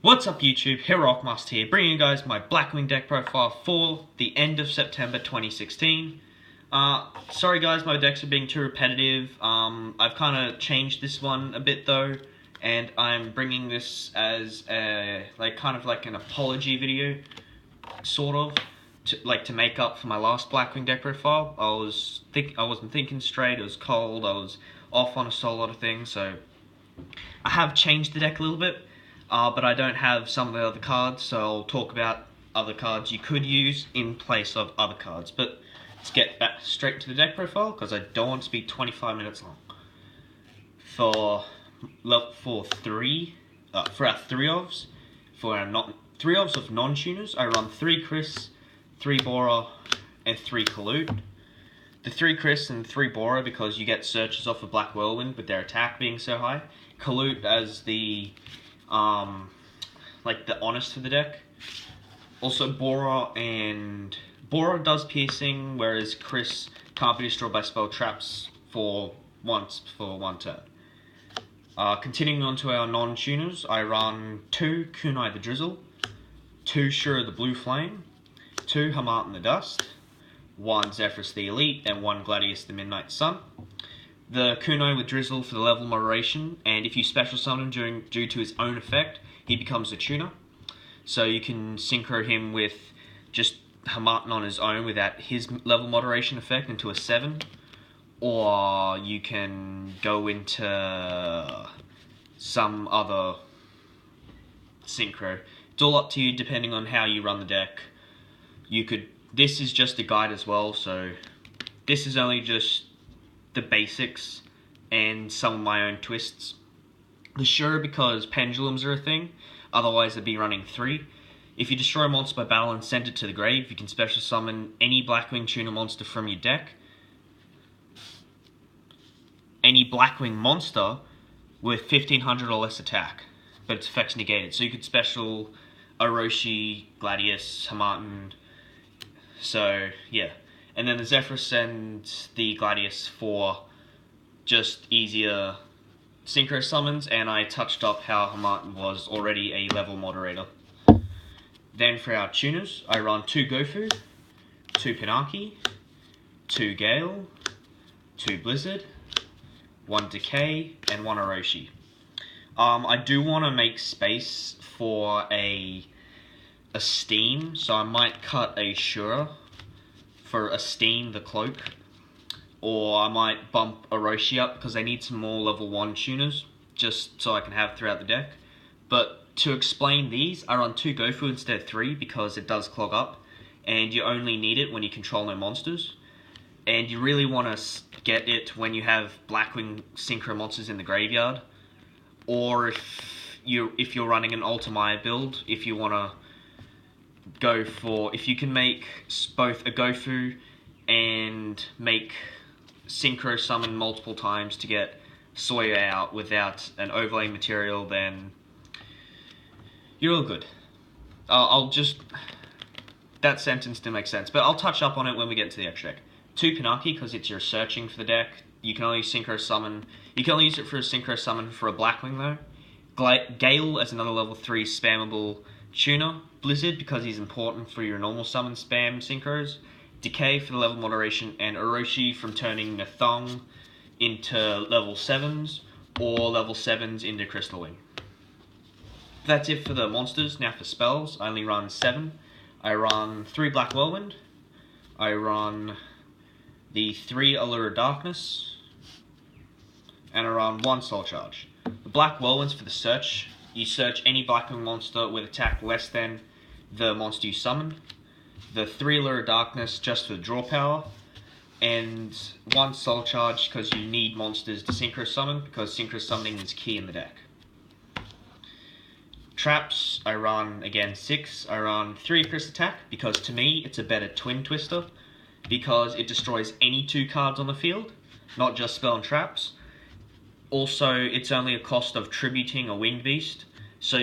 What's up YouTube, Rockmaster here, bringing you guys my Blackwing deck profile for the end of September 2016. Sorry guys, my decks are being too repetitive. I've kind of changed this one a bit though, and I'm bringing this as a, kind of like an apology video, sort of, to make up for my last Blackwing deck profile. I wasn't thinking straight, it was cold, I was off on a lot of things, so I have changed the deck a little bit. But I don't have some of the other cards, so I'll talk about other cards you could use in place of other cards. But let's get back straight to the deck profile, because I don't want to be 25 minutes long. For our three ofs, three ofs of non-tuners, I run 3 Chris, 3 Bora, and 3 Kalute. The 3 Chris and 3 Bora because you get searches off of Black Whirlwind with their attack being so high. Kalute as the the honest for the deck. Also Bora does piercing, whereas Chris can't be destroyed by spell traps for one turn. Continuing on to our non-tuners, I run 2 Kunai the Drizzle, 2 Shura the Blue Flame, 2 Hamartin the Dust, 1 Zephrys the Elite, and 1 Gladius the Midnight Sun. The Kunai with Drizzle for the level moderation, and if you special summon him due to his own effect, he becomes a tuner. So you can synchro him with just Hamartin on his own without his level moderation effect into a 7. Or you can go into some other synchro. It's all up to you depending on how you run the deck. This is just a guide as well, so this is only just the basics and some of my own twists. The Shura because pendulums are a thing, otherwise I'd be running 3. If you destroy a monster by battle and send it to the grave, you can special summon any Blackwing tuner monster from your deck. Any Blackwing monster with 1500 or less attack, but its effect's negated. So you could special Orochi, Gladius, Hamartin, so yeah. And then the Zephrys and the Gladius for just easier synchro summons, and I touched up how Hamartin was already a level moderator. Then for our tuners, I run 2 Gofu, 2 Pinaki, 2 Gale, 2 Blizzard, 1 Decay, and 1 Orochi. I do want to make space for a Steam, so I might cut a Shura for a Steam the Cloak, or I might bump Orochi up because I need some more level 1 tuners just so I can have throughout the deck. But to explain these, I run 2 Gofu instead of 3 because it does clog up, and you only need it when you control no monsters, and you really want to get it when you have Blackwing synchro monsters in the graveyard, or if you're running an Ultimaya build, if you want to go for, if you can make both a Gofu and make synchro summon multiple times to get Sawyer out without an overlay material, then you're all good. That sentence didn't make sense, but I'll touch up on it when we get to the extra deck. 2 Pinaki because it's your searching for the deck. You can only synchro summon. You can only use it for a synchro summon for a Blackwing though. Gale as another level 3 spammable tuner. Blizzard because he's important for your normal summon spam synchros. Decay for the level moderation, and Orochi from turning Nathong into level 7s or level 7s into Crystal Wing. That's it for the monsters. Now for spells, I only run 7. I run 3 Black Whirlwind. I run the 3 Allure of Darkness. And I run 1 Soul Charge. The Black Whirlwind's for the search. You search any Blackwing monster with attack less than the monster you summon. The 3 Allure of Darkness just for the draw power. And 1 Soul Charge because you need monsters to synchro summon, because synchro summoning is key in the deck. Traps, I run again 6. I run 3 Chris attack because to me it's a better Twin Twister, because it destroys any 2 cards on the field, not just spell and traps. Also, it's only a cost of tributing a Winged Beast, so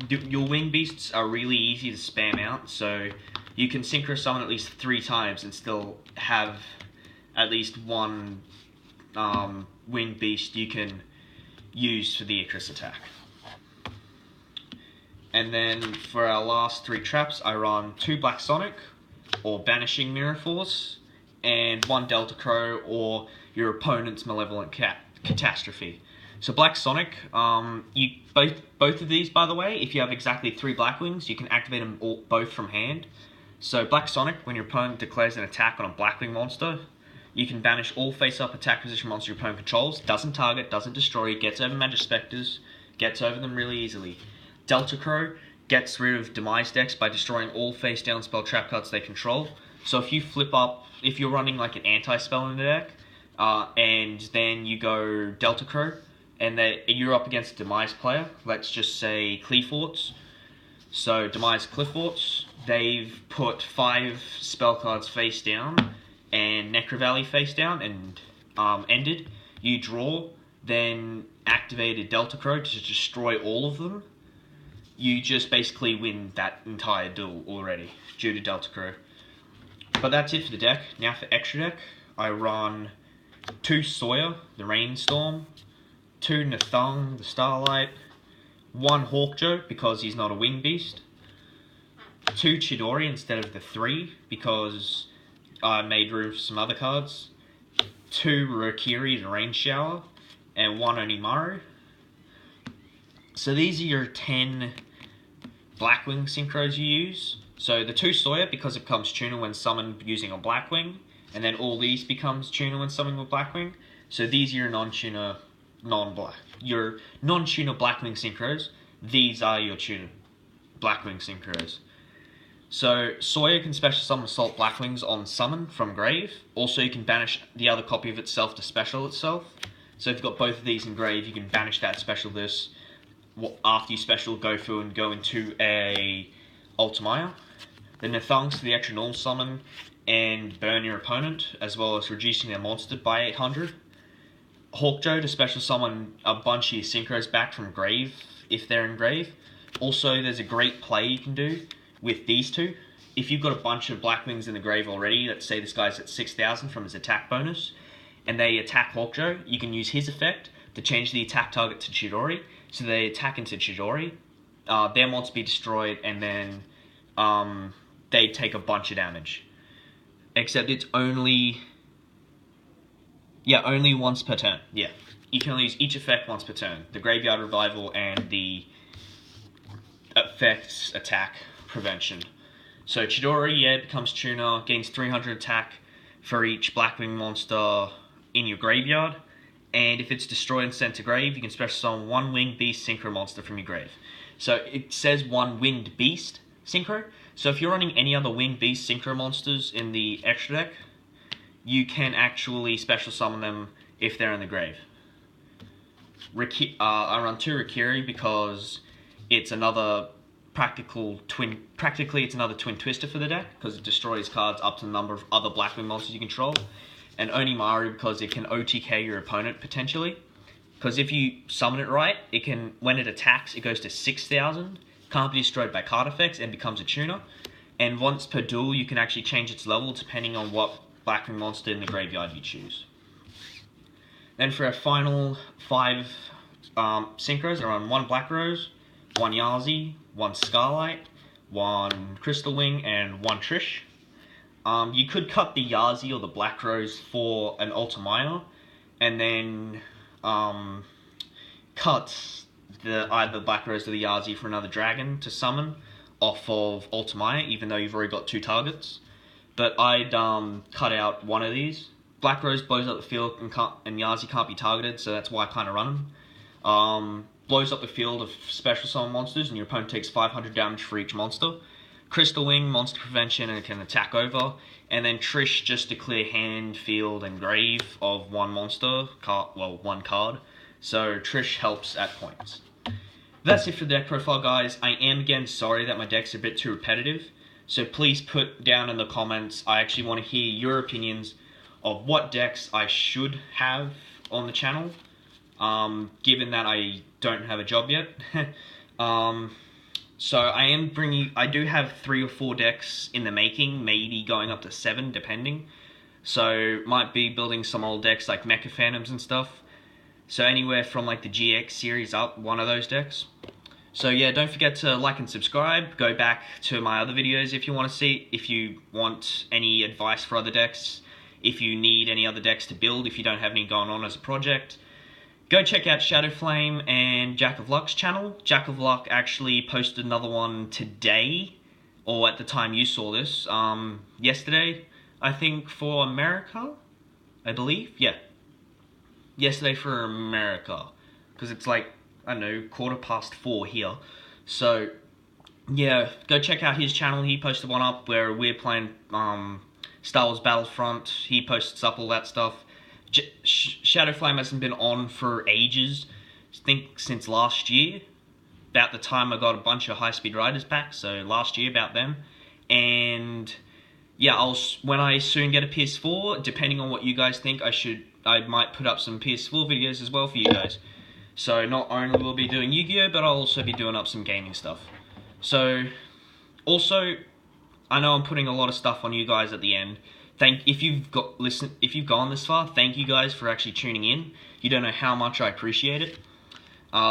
your Winged Beasts are really easy to spam out, so you can synchro summon at least 3 times and still have at least 1 Winged Beast you can use for the Icarus attack. And then for our last 3 traps, I run 2 Black Sonic, or Banishing Mirror Force, and 1 Delta Crow, or your opponent's Malevolent Catastrophe. So Black Sonic, you both of these, by the way, if you have exactly 3 Blackwings, you can activate them both from hand. So Black Sonic, when your opponent declares an attack on a Blackwing monster, you can banish all face-up attack position monsters your opponent controls, doesn't target, doesn't destroy, gets over Magispectors, gets over them really easily. Delta Crow gets rid of Demise decks by destroying all face-down spell trap cards they control. So if you flip up, if you're running like an anti-spell in the deck, and then you go Delta Crow, and you're up against a Demise player, let's just say Cleaforts. So Demise Clifforts, they've put 5 spell cards face down, and Necro Valley face down, and ended. You draw, then activated Delta Crow to destroy all of them. You just basically win that entire duel already due to Delta Crow. But that's it for the deck. Now for extra deck, I run 2 Sawyer, the Rainstorm, 2 Nathung, the Starlight, 1 Hawkjoe because he's not a wing beast, 2 Chidori instead of the 3 because I made room for some other cards, 2 Rokiri, the Rain Shower, and 1 Onimaru. So these are your 10 Blackwing synchros you use. So the 2 Sawyer because it becomes tuner when summoned using a Blackwing, and then all these becomes tuner when summoned with Blackwing. So these are your non-tuner Blackwing synchros. These are your tuner Blackwing synchros. So Sawyer can special summon Assault Blackwings on summon from grave. Also you can banish the other copy of itself to special itself. So if you've got both of these in grave, you can banish that special this. After you special, go through and go into a Ultimaya. The Nathungs to the extra normal summon and burn your opponent, as well as reducing their monster by 800. Hawkjoe to special summon a bunch of your synchros back from grave, if they're in grave. Also, there's a great play you can do with these 2. If you've got a bunch of Blackwings in the grave already, let's say this guy's at 6,000 from his attack bonus, and they attack Hawkjoe, you can use his effect to change the attack target to Chidori. So they attack into Chidori, their monster be destroyed, and then they take a bunch of damage. Except it's only once per turn. Yeah, you can only use each effect once per turn. The Graveyard Revival and the effects attack prevention. So Chidori, it becomes tuner, gains 300 attack for each Blackwing monster in your graveyard. And if it's destroyed and sent to grave, you can special summon 1 Winged Beast Synchro monster from your grave. So it says 1 Winged Beast Synchro. So if you're running any other Winged Beast Synchro monsters in the extra deck, you can actually special summon them if they're in the grave. I run 2 Rokiri because it's another practically it's another Twin Twister for the deck, because it destroys cards up to the number of other Blackwing monsters you control. And Onimaru because it can OTK your opponent potentially. Because if you summon it right, it can, when it attacks, it goes to 6,000, can't be destroyed by card effects, and becomes a tuner. And once per duel, you can actually change its level depending on what Blackwing monster in the graveyard you choose. Then for our final 5 synchros, I run 1 Black Rose, 1 Yazi, 1 Scarlight, 1 Crystal Wing, and 1 Trish. You could cut the Yazi or the Black Rose for an Ultimaya, and then cut either the Black Rose or the Yazi for another dragon to summon off of Ultimaya, even though you've already got 2 targets. But I'd cut out one of these. Black Rose blows up the field, and Yazi can't be targeted, so that's why I kind of run them. Blows up the field of special summon monsters, and your opponent takes 500 damage for each monster. Crystal Wing, monster prevention, and it can attack over. And then Trish just to clear hand, field, and grave of 1 monster, 1 card. So Trish helps at points. That's it for the deck profile, guys. I am again sorry that my decks are a bit too repetitive. So please put down in the comments, I actually want to hear your opinions of what decks I should have on the channel. Given that I don't have a job yet. So I do have 3 or 4 decks in the making, maybe going up to 7 depending. So might be building some old decks like Mecha Phantoms and stuff. So anywhere from like the GX series up, one of those decks. So yeah, don't forget to like and subscribe. Go back to my other videos if you want to see, if you want any advice for other decks, if you need any other decks to build, if you don't have any going on as a project. Go check out Shadow Flame and Jack of Luck's channel. Jack of Luck actually posted another one today, or at the time you saw this, yesterday, I think, for America, I believe, yeah. Yesterday for America, because it's like, I don't know, 4:15 here. So, yeah, go check out his channel. He posted one up where we're playing Star Wars Battlefront. He posts up all that stuff. Shadow Flame hasn't been on for ages. I think since last year, about the time I got a bunch of high-speed riders back. So last year, about then. And yeah, when I soon get a PS4, depending on what you guys think, I might put up some PS4 videos as well for you guys. So not only will I be doing Yu-Gi-Oh, but I'll also be doing up some gaming stuff. So also, I know I'm putting a lot of stuff on you guys at the end. If you've gone this far, thank you guys for actually tuning in. You don't know how much I appreciate it.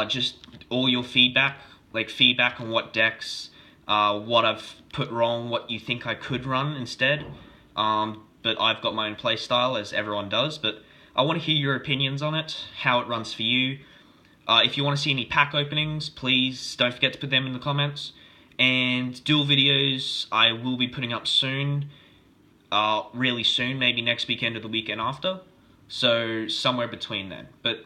Just all your feedback, like feedback on what decks, what I've put wrong, what you think I could run instead. But I've got my own play style, as everyone does. But I want to hear your opinions on it, how it runs for you. If you want to see any pack openings, please don't forget to put them in the comments. And duel videos I will be putting up soon. Really soon, maybe next weekend or the weekend after. So somewhere between then. But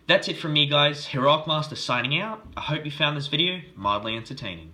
that's it from me, guys. Heroic Master signing out. I hope you found this video mildly entertaining.